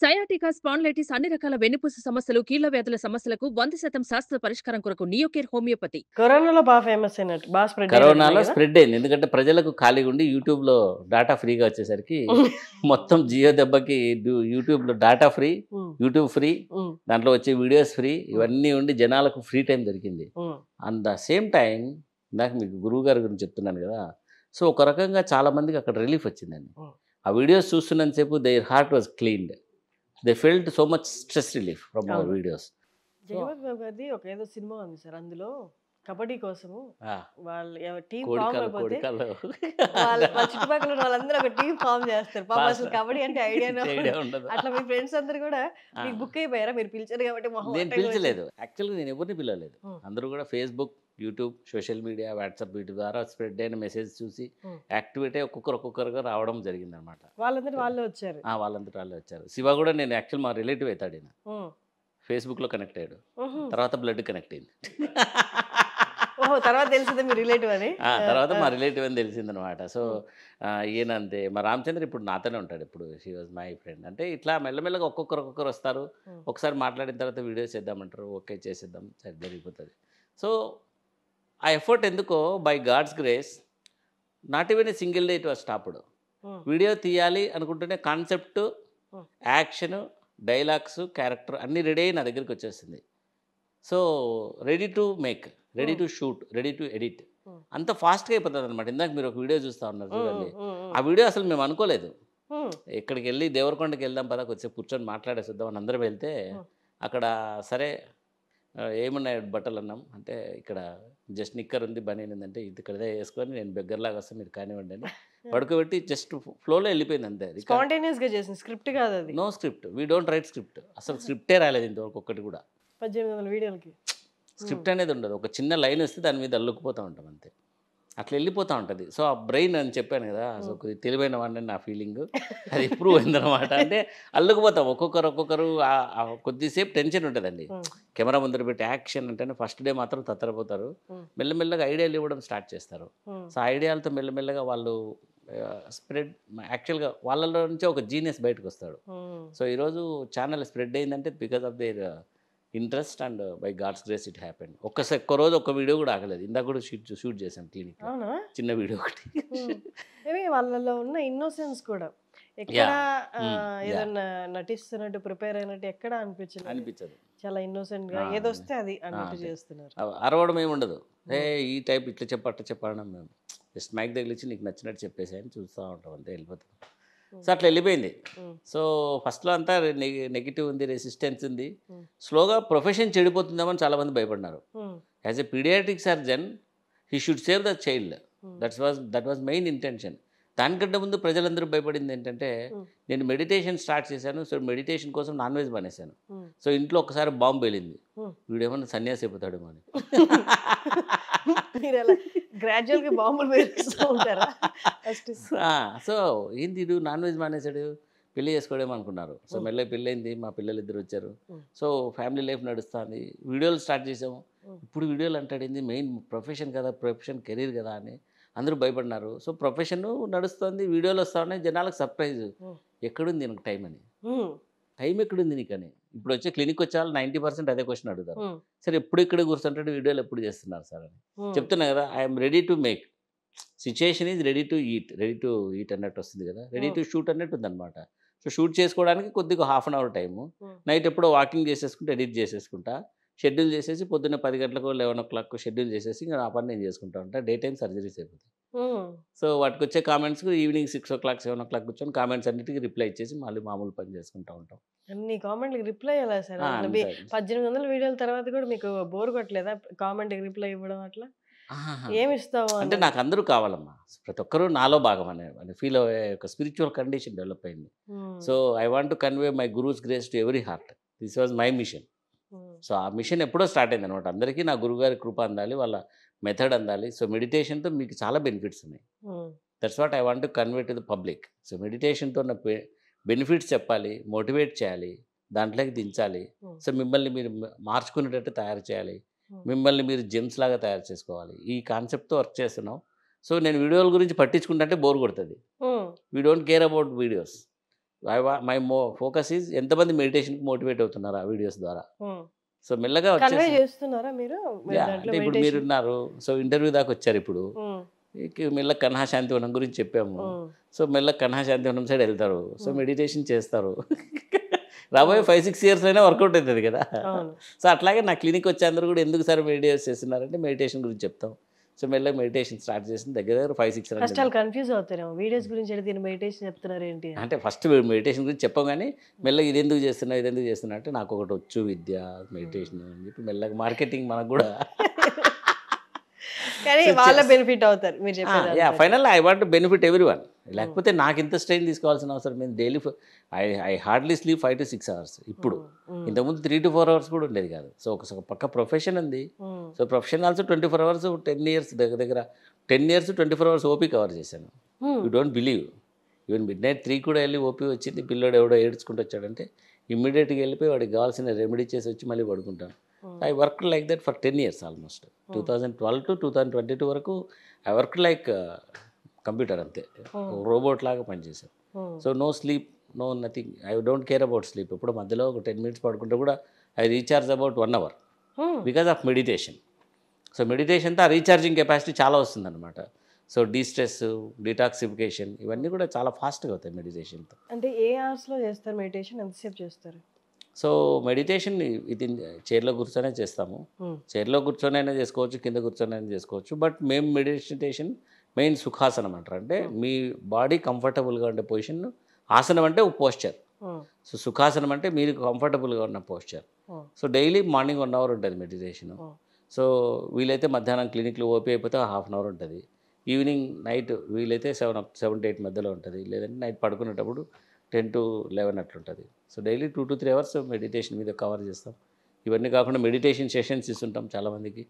Sciatica, spondylitis అన్ని రకాల వెన్నుపూస సమస్యలు, కీళ్ల వ్యాధుల సమస్యలకు 100% శాస్త్ర పరిష్కారం కొరకు నియోకేర్ హోమియోపతి. కరోనాలో ఫేమస్ అయినట్టు. స్ప్రెడ్ కరోనాలో అయినట్టున్నాయి గదా! స్ప్రెడ్ అయింది. ఎందుకంటే ప్రజలకు ఖాళీగా ఉండి యూట్యూబ్‌లో డాటా ఫ్రీగా వచ్చేసరికి మొత్తం జియో దెబ్బకి యూట్యూబ్‌లో డాటా ఫ్రీ, హ్మ్. యూట్యూబ్ ఫ్రీ, హ్మ్. దాంట్లో వచ్చే వీడియోస్ ఫ్రీ, ఇవన్నీ ఉండి జనాలకు ఫ్రీ టైం దొరికింది. హ్మ్. అట్ ద సేమ్ టైం ఇందాక మీకు గురువుగారి గురించి చెప్తున్నాను కదా! సో, ఒక రకంగా చాలామందికి అక్కడ రిలీఫ్ వచ్చిందండి. హ్మ్. ఆ వీడియోస్ చూస్తున్నంతసేపు their heart was cleaned. They felt so much stress relief from our అవును. వీడియోస్. జగపతి బాబు గారిది ఒక ఏదో సినిమా ఉంది సార్. అందులో కబడ్డీ కోసము ఆ! వాళ్ళ టీమ్ ఫామ్ కోడికల్లు అయిపోతే కోడికల్లు వాళ్ళ చుట్టుపక్కల ఉన్న వాళ్ళందరూ ఒక టీమ్ ఫామ్ చేస్తారు. పాపం అసలు కబడ్డీ అంటే ఐడియానే ఐడియా ఉండదు. అట్లా మీ ఫ్రెండ్స్ అందరూ కూడా ఆ. మీకు బుక్ అయిపోయారా? మీరు పిలిచారు కాబట్టి మొహం నేను అట్టగా వచ్చి పిలిచలేదు. యాక్చువల్‌గా నేను ఎవరిని పిలవలేదు. హ్మ్. అందరూ కూడా Facebook, YouTube, social media, WhatsApp వీటి ద్వారా స్ప్రెడ్ అయిన మెసేజ్ చూసి హ్మ్. యాక్టివేట్ అయ్యి ఒక్కొక్కరుగా రావడం జరిగిందనమాట. వాళ్ళందరూ వాళ్ళే వచ్చారు. వాళ్ళంతట వాళ్ళే వచ్చారు. శివ కూడా నేను యాక్చువల్ మా రిలేటివ్ అవుతాడు ఈయన. హ్మ్. ఫేస్‌బుక్‌లో కనెక్ట్ అయ్యాడు. హుహు. తర్వాత బ్లడ్ కనెక్ట్ అయింది. ఓహో! తర్వాత తెలిసిందా మీ రిలేటివ్ అని? తర్వాత మా రిలేటివ్ అని తెలిసిందనమాట. సో, హ్మ్. ఈయన అంతే. మా రామచంద్ర ఇప్పుడు నాతోనే ఉంటాడు. ఇప్పుడు షీ వాజ్ మై ఫ్రెండ్. అంటే ఇట్లా మెల్లమెల్లగా ఒక్కొక్కరు వస్తారు. హ్మ్. ఒకసారి మాట్లాడిన తర్వాత వీడియోస్ చేద్దామంటారు. ఓకే చేసేద్దాం. సరే జరిగిపోతుంది. సో, ఆ ఎఫర్ట్ ఎందుకో by God's grace not even a single day it was stopped. Hmm. Video తీయాలి అనుకుంటేనే concept, hmm. Action, dialogues, character అన్నీ రెడీ అయ్యి నా దగ్గరికి వచ్చేసింది. So, ready to make, ready to shoot, ready to edit hmm. అంత ఫాస్ట్‌గా అయిపోతుంది అనమాట. ఇందాక మీరు ఒక వీడియో చూస్తా ఉన్నారు హ్మ్. చూడండి. హ్మ్. ఆ వీడియో అసలు మేము అనుకోలేదు. హ్మ్. ఇక్కడికి వెళ్ళి దేవరకొండకి వెళ్దాం పదా కొద్దిసేపు కూర్చొని మాట్లాడేసిద్దాం అని అందరం వెళ్తే హ్మ్. అక్కడ సరే ఏమున్నాయి బట్టలు అన్నాం అంటే ఇక్కడ జస్ట్ నిక్కర్ ఉంది బనీన్ ఉందంటే ఇది ఇక్కడే వేసుకొని నేను బెగ్గరలాగా వస్తాను మీరు కానివ్వండి అని పడుకోబెట్టి జస్ట్ ఫ్లోలో వెళ్ళిపోయింది అంతే. స్పాంటేనియస్ గా చేసిన స్క్రిప్ట్ కాదు అది. No script, we don't write script. అసలు స్క్రిప్టే రాలేదు ఇంతవరకు ఒక్కటి కూడా. 1800 వీడియోలకి. స్క్రిప్ట్ అనేది ఉండదు. ఒక చిన్న లైన్ వస్తే దాని మీద అల్లుకుపోతూ ఉంటాం అంతే. అట్లా వెళ్ళిపోతూ ఉంటుంది. సో, ఆ బ్రెయిన్ అని చెప్పాను కదా! సో, కొద్దిగా తెలివైన వాడిని నా ఫీలింగ్. అది ప్రూవ్ అయిందనమాట. అంటే అల్లుకుపోతాం ఒక్కొక్కరు కొద్దిసేపు టెన్షన్ ఉంటుందండి. హ్మ్. కెమెరా ముందర పెట్టి యాక్షన్ అంటేనే ఫస్ట్ డే మాత్రం తత్తరపోతారు. హ్మ్. మెల్లమెల్లగా ఐడియాలు ఇవ్వడం స్టార్ట్ చేస్తారు. హ్మ్. సో, ఆ ఐడియాలతో మెల్లమెల్లగా వాళ్ళు స్ప్రెడ్ యాక్చువల్గా వాళ్ళలో నుంచే ఒక జీనియస్ బయటకు వస్తాడు. హ్మ్. సో, ఈరోజు ఛానల్ స్ప్రెడ్ అయిందంటే because of their interest and by God's grace it happen. ఒక్క రోజు ఒక్క వీడియో కూడా ఆగలేదు. ఇందాక కూడా షూట్ చేశాం క్లినిక్లో అవునా? చిన్న వీడియో ఒకటి. మేబీ వాళ్ళలో ఉన్న ఇన్నోసెన్స్ కూడా ఎక్కడ యా ఏదన్నా నటిస్తున్నట్టు ప్రిపేర్ అయినట్టు ఎక్కడ అనిపించలేదు. అనిపించదు. చాలా ఇన్నోసెంట్ గా ఆ, ఏదొస్తే అది అన్నట్టు అదే. చేస్తున్నారు. అరవడం ఏమి ఉండదు. ఈ టైప్ ఇట్లా అట్లా చెప్పడం మేము జస్ట్ మైక్ తగిలిచ్చి నీకు నచ్చినట్టు చెప్పేసి అని చూస్తూ ఉంటాం అంతే వెళ్ళిపోతాం. సో, అట్లా వెళ్ళిపోయింది. Hmm. సో, ఫస్ట్లో అంతా నెగిటివ్ ఉంది, రెసిస్టెన్స్ ఉంది. Hmm. స్లోగా ప్రొఫెషన్ చెడిపోతుందేమని చాలామంది భయపడినారు. Hmm. As a paediatric surgeon he should save the child. Hmm. That was main intention. దానికంటే ముందు ప్రజలందరూ భయపడింది ఏంటంటే నేను మెడిటేషన్ స్టార్ట్ చేశాను. సో, మెడిటేషన్ కోసం నాన్ వెజ్ మానేశాను. Hmm. సో, ఇంట్లో ఒకసారి బాంబు పేలింది. Hmm. వీడేమన్నా సన్యాసి అయిపోతాడేమో అని. మీరు అలా గ్రాడ్యువల్ గా బాంబులు వేస్తూ ఉంటారా ఫస్ట్? సో, ఏంది వీడు నాన్ వెజ్ మానేశాడు, పెళ్లి చేసుకోవడేమో అనుకున్నారు. సో, మెల్లగా పెళ్ళైంది, మా పిల్లలు ఇద్దరు వచ్చారు. సో, ఫ్యామిలీ లైఫ్ నడుస్తుంది. వీడియోలు స్టార్ట్ చేసాము. ఇప్పుడు వీడియోలు అంటాడింది మెయిన్ ప్రొఫెషన్ కదా, ప్రొఫెషన్ కెరీర్ కదా అని అందరూ భయపడినారు. సో, ప్రొఫెషన్ నడుస్తుంది, వీడియోలు వస్తా ఉన్నాయి, జనాలకు సర్ప్రైజ్ ఎక్కడుంది నాకు టైం అని. టైం ఎక్కడుంది నీకని. ఇప్పుడు వచ్చే క్లినిక్ వచ్చే వాళ్ళు 90% అదే క్వశ్చన్ అడుగుతారు. సరే ఎప్పుడు ఇక్కడ కూర్చుంటాడు, వీడియోలు ఎప్పుడు చేస్తున్నారు సార్ అని చెప్తున్నా కదా. I'm ready to make, situation is ready to eat అన్నట్టు వస్తుంది కదా, రెడీ టు షూట్ అన్నట్టు ఉందన్నమాట. సో, షూట్ చేసుకోవడానికి కొద్దిగా half an hour time, night ఎప్పుడో వాకింగ్ చేసేసుకుంటే ఎడిట్ చేసేసుకుంటా, షెడ్యూల్ చేసేసి పొద్దున్న 10 గంటలకు 11 o'clock షెడ్యూల్ చేసేసి ఇంకా నా పని నేను చేసుకుంటా ఉంటా. డే టైం సర్జరీస్ అయిపోతాయి. సో, వాటికి వచ్చే కామెంట్స్కి ఈవినింగ్ 6 o'clock 7 o'clock కూర్చొని కామెంట్స్ అన్నిటికీ రిప్లై ఇచ్చేసి మళ్ళీ మామూలు పని చేసుకుంటూ ఉంటాం. అన్ని కామెంట్లకి రిప్లై ఎలా సార్? అట్లా అంతే. 1800 వీడియోల తర్వాత కూడా మీకు బోర్ కొట్టలేదా కామెంట్కి రిప్లై ఇవ్వడం అట్లా? ఏమి ఇస్తావు అంటే నాకు అందరూ కావాలమ్మా, ప్రతి ఒక్కరూ నాలో భాగం అనే ఫీల్ అయ్యే ఒక స్పిరిచువల్ కండిషన్ డెవలప్ అయింది. So, I want to convey my gurus grace to every heart. This was my mission. So, ఆ మిషన్ ఎప్పుడో స్టార్ట్ అయింది అనమాట. అందరికీ నా గురువుగారి కృప అందాలి, వాళ్ళ మెథడ్ అందాలి. సో, మెడిటేషన్తో మీకు చాలా బెనిఫిట్స్ ఉన్నాయి. That's what I want to convey to the public. So, మెడిటేషన్తో నా బెనిఫిట్స్ చెప్పాలి, మోటివేట్ చేయాలి, దాంట్లోకి దించాలి. సో, మిమ్మల్ని మీరు మార్చుకునేటట్టు తయారు చేయాలి, మిమ్మల్ని మీరు జెమ్స్ లాగా తయారు చేసుకోవాలి. ఈ కాన్సెప్ట్తో వర్క్ చేస్తున్నాం. సో, నేను వీడియోల గురించి పట్టించుకుంటే బోర్ కొడుతుంది. We don't care about videos. My focus is ఎంతమంది మెడిటేషన్కి మోటివేట్ అవుతున్నారు ఆ వీడియోస్ ద్వారా. సో మెల్లగా కన్వే వచ్చేసి చేస్తున్నారా మీరు దాంట్లో అంటే ఇప్పుడు మీరు ఉన్నారు, సో ఇంటర్వ్యూ దాకా వచ్చారు. ఇప్పుడు మెల్లగా కన్హా శాంతివనం గురించి చెప్పాము. సో మెల్లగా కన్హా శాంతివనం సైడ్ వెళ్తారు. సో మెడిటేషన్ చేస్తారు. రాబోయే 5-6 years అయినా వర్కౌట్ అవుతుంది కదా. సో అట్లాగే నా క్లినిక్ వచ్చే అందరూ కూడా ఎందుకు సార్ మెడిటేషన్ చేస్తున్నారంటే మెడిటేషన్ గురించి చెప్తాం. సో మెల్లగా మెడిటేషన్ స్టార్ట్ చేసిన దగ్గర 5-6 years. ఫస్ట్ వాళ్ళు కన్ఫ్యూజ్ అవుతారేమో, వీడియోస్ గురించి అడిగితే దీని మెడిటేషన్ చెప్తున్నారు ఏంటి అంటే ఫస్ట్ మెడిటేషన్ గురించి చెప్పాం, కానీ మెల్లగా ఇది ఎందుకు చేస్తున్నా అంటే నాకు ఒకటి వచ్చు విద్య మెడిటేషన్ అని చెప్పి మెల్లగా మార్కెటింగ్ మనకు కూడా. కానీ వాళ్ళ బెనిఫిట్ అవుతారు మీరు చెప్పేది. Final I want benefit every one. లేకపోతే నాకు ఇంత స్ట్రెయిన్ తీసుకోవాల్సిన అవసరం నేను daily I hardly sleep 5 to 6 hours ఇప్పుడు. ఇంతకుముందు 3 to 4 hours కూడా ఉండేది కాదు. సో ఒక పక్క ప్రొఫెషన్ ఉంది. So profession also 24 hours 10 years దగ్గర 10 years 24 hours ఓపీ కవర్ చేశాను. You don't believe. Even midnight 3 కూడా వెళ్ళి ఓపీ వచ్చింది, పిల్లోడు ఎవడో ఏడ్చుకుంటూ వచ్చాడంటే ఇమ్మీడియట్గా వెళ్ళిపోయి వాడికి కావాల్సిన రెమెడీ చేసి వచ్చి మళ్ళీ పడుకుంటాను. I work like that for 10 years almost. 2012 to 2022 వరకు ఐ వర్క్ లైక్ కంప్యూటర్, అంతే రోబోట్ లాగా పనిచేశాను. So no sleep, no nothing. I don't care about sleep. ఇప్పుడు మధ్యలో ఒక 10 minutes పడుకుంటే కూడా I recharge about 1 hour because of meditation. So మెడిటేషన్తో ఆ రీఛార్జింగ్ కెపాసిటీ చాలా వస్తుందన్నమాట. సో డీస్ట్రెస్, డిటాక్సిఫికేషన్ ఇవన్నీ కూడా చాలా ఫాస్ట్గా అవుతాయి మెడిటేషన్తో. అంటే ఏ అవర్స్లో చేస్తారు మెడిటేషన్, ఎంతసేపు చేస్తారు? సో మెడిటేషన్ ఇది చైర్లో కూర్చొనే చేస్తాము. చైర్లో కూర్చొనైనా చేసుకోవచ్చు, కింద కూర్చొనైనా చేసుకోవచ్చు. బట్ మేము మెడిటేషన్ మెయిన్ సుఖాసనం అంటారు. అంటే మీ బాడీ కంఫర్టబుల్గా ఉండే పొజిషన్. ఆసనం అంటే ఒక పోస్చర్. సో సుఖాసనం అంటే మీరు కంఫర్టబుల్గా ఉన్న posture. So daily morning 1 hour ఉంటుంది మెడిటేషన్. సో వీలైతే మధ్యాహ్నం క్లినిక్లో ఓపీ అయిపోతే 1/2 hour ఉంటుంది. ఈవినింగ్ నైట్ వీలైతే 7 to 8 మధ్యలో ఉంటుంది. లేదంటే నైట్ పడుకునేటప్పుడు 10 to 11 అట్లుంటుంది. So daily 2 to 3 hours meditation మీద కవర్ చేస్తాం. ఇవన్నీ కాకుండా మెడిటేషన్ సెషన్స్ ఇస్తుంటాం చాలామందికి.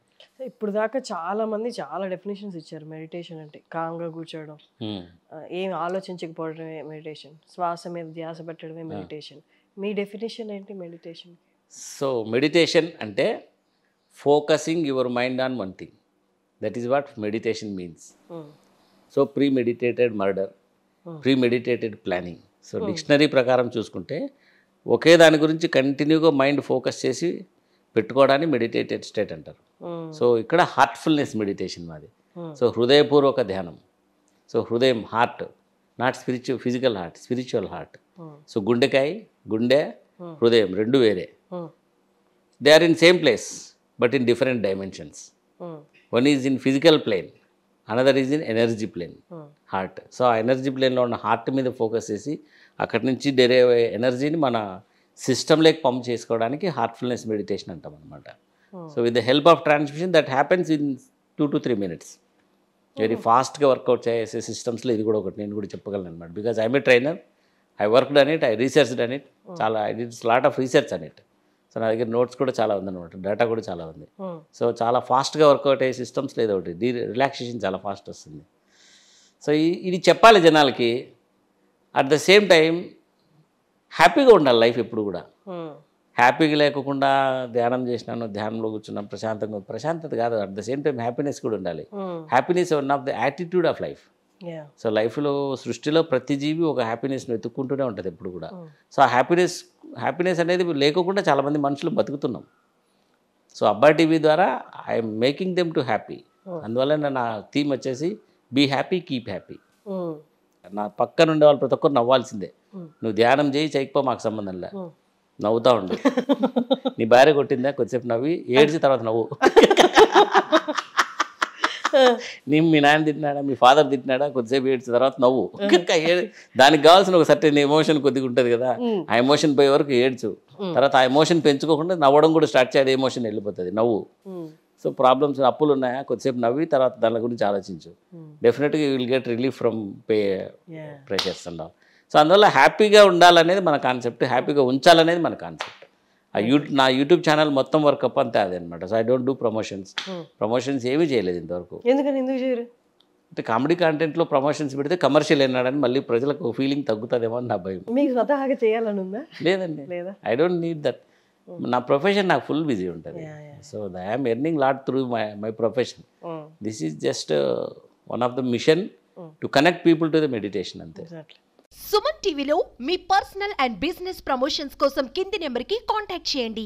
ఇప్పుడు దాకా చాలామంది చాలా డెఫినేషన్స్ ఇచ్చారు. మెడిటేషన్ అంటే కామ్గా కూర్చోవడం, ఏం ఆలోచించకపోవడమే మెడిటేషన్, శ్వాస మీద ధ్యాస పెట్టడమే మెడిటేషన్. మీ డెఫినేషన్ ఏంటి మెడిటేషన్? సో మెడిటేషన్ అంటే focusing your mind on one thing. That is what meditation means. So premeditated murder, premeditated planning. So dictionary ప్రకారం చూసుకుంటే ఒకే దాని గురించి కంటిన్యూగా మైండ్ ఫోకస్ చేసి పెట్టుకోవడాన్ని మెడిటేటెడ్ స్టేట్ అంటారు. సో ఇక్కడ హార్ట్ఫుల్నెస్ మెడిటేషన్ మాది. సో హృదయపూర్వక ధ్యానం. సో హృదయం, heart, not physical heart, spiritual heart. So గుండె హృదయం రెండు వేరే. They are in same place but in different dimensions. One is in physical plane, another is in energy plane, heart. So ఆ energy ప్లేన్లో ఉన్న హార్ట్ మీద focus చేసి అక్కడి నుంచి డెరైవ్ అయ్యే ఎనర్జీని మన సిస్టంలోకి పంప్ చేసుకోవడానికి హార్ట్ఫుల్నెస్ మెడిటేషన్ అంటాం అనమాట. So with the help of transmission that happens in 2 to 3 minutes. Very ఫాస్ట్గా వర్కౌట్ చేసే సిస్టమ్స్లో ఇది కూడా ఒకటి నేను కూడా చెప్పగలను అనమాట. Because I'm a trainer, I worked on it, I researched on it. చాలా I did lot of research on it. So నా దగ్గర నోట్స్ కూడా చాలా ఉందన్నమాట, డేటా కూడా చాలా ఉంది. సో చాలా ఫాస్ట్గా వర్కౌట్ అయ్యే సిస్టమ్స్లో ఏదో ఒకటి రిలాక్సేషన్ చాలా ఫాస్ట్ వస్తుంది. సో ఇది చెప్పాలి జనాలకి. అట్ ద సేమ్ టైం హ్యాపీగా ఉండాలి లైఫ్ ఎప్పుడు కూడా. హ్యాపీగా లేకుండా ధ్యానం చేసినాను, ధ్యానంలో కూర్చున్నాను ప్రశాంతత కాదు. At the same time happiness కూడా ఉండాలి. Happiness one of the attitude of life. So లైఫ్లో, సృష్టిలో ప్రతి జీవి ఒక హ్యాపీనెస్ని వెతుక్కుంటూనే ఉంటుంది ఎప్పుడు కూడా. సో ఆ హ్యాపీనెస్ అనేది లేకుండా చాలామంది మనుషులు బతుకుతున్నాం. సో అబ్బా టీవీ ద్వారా I'm making them to happy. అందువల్ల నా థీమ్ వచ్చేసి బీ హ్యాపీ, కీప్ హ్యాపీ. నా పక్కన ఉండే వాళ్ళు ప్రతి ఒక్కరు నవ్వాల్సిందే. నువ్వు ధ్యానం చేయకపో మాకు సంబంధం లే, నవ్వుతా ఉండు. నీ భార్య కొట్టిందా కొద్దిసేపు నవ్వి ఏడ్చి తర్వాత నవ్వు. మీ నాన్న తిట్టినాడా, మీ ఫాదర్ తిట్టినాడా, కొద్దిసేపు ఏడ్చిన తర్వాత నవ్వు. దానికి కావాల్సిన ఒక సర్టెన్ ఎమోషన్ కొద్దిగా ఉంటుంది కదా, ఆ ఎమోషన్ పోయే వరకు ఏడ్చు. తర్వాత ఆ ఎమోషన్ పెంచుకోకుండా నవ్వడం కూడా స్టార్ట్ చేయాలి, ఎమోషన్ వెళ్ళిపోతుంది, నవ్వు. సో ప్రాబ్లమ్స్, అప్పులు ఉన్నాయా, కొద్దిసేపు నవ్వి తర్వాత దాని గురించి ఆలోచించు. డెఫినెట్గా you will get relief from pressures and all. So అందువల్ల హ్యాపీగా ఉండాలనేది మన కాన్సెప్ట్, హ్యాపీగా ఉంచాలనేది మన కాన్సెప్ట్. నా యూట్యూబ్ ఛానల్ మొత్తం వర్క్ అప్ అంతే అదే అనమాట. So I don't do promotions ఏమీ చేయలేదు ఇంతవరకు. ఎందుకు చేయరు అంటే కామెడీ కంటెంట్లో ప్రమోషన్స్ పెడితే కమర్షియల్ అయినాడని మళ్ళీ ప్రజలకు ఫీలింగ్ తగ్గుతుందేమో అని నా భయం. మీకు స్వతహాగా చేయాలని ఉందా? లేదండి, ఐ డోంట్ నీడ్ దట్. నా ప్రొఫెషన్ నాకు ఫుల్ బిజీ ఉంటుంది. So I'm earning lot through my profession. This is just one of the mission to connect people to the meditation అంతే. సుమన్ టీవీలో మీ పర్సనల్ అండ్ బిజినెస్ ప్రమోషన్స్ కోసం కింది నెంబర్కి contact చేయండి.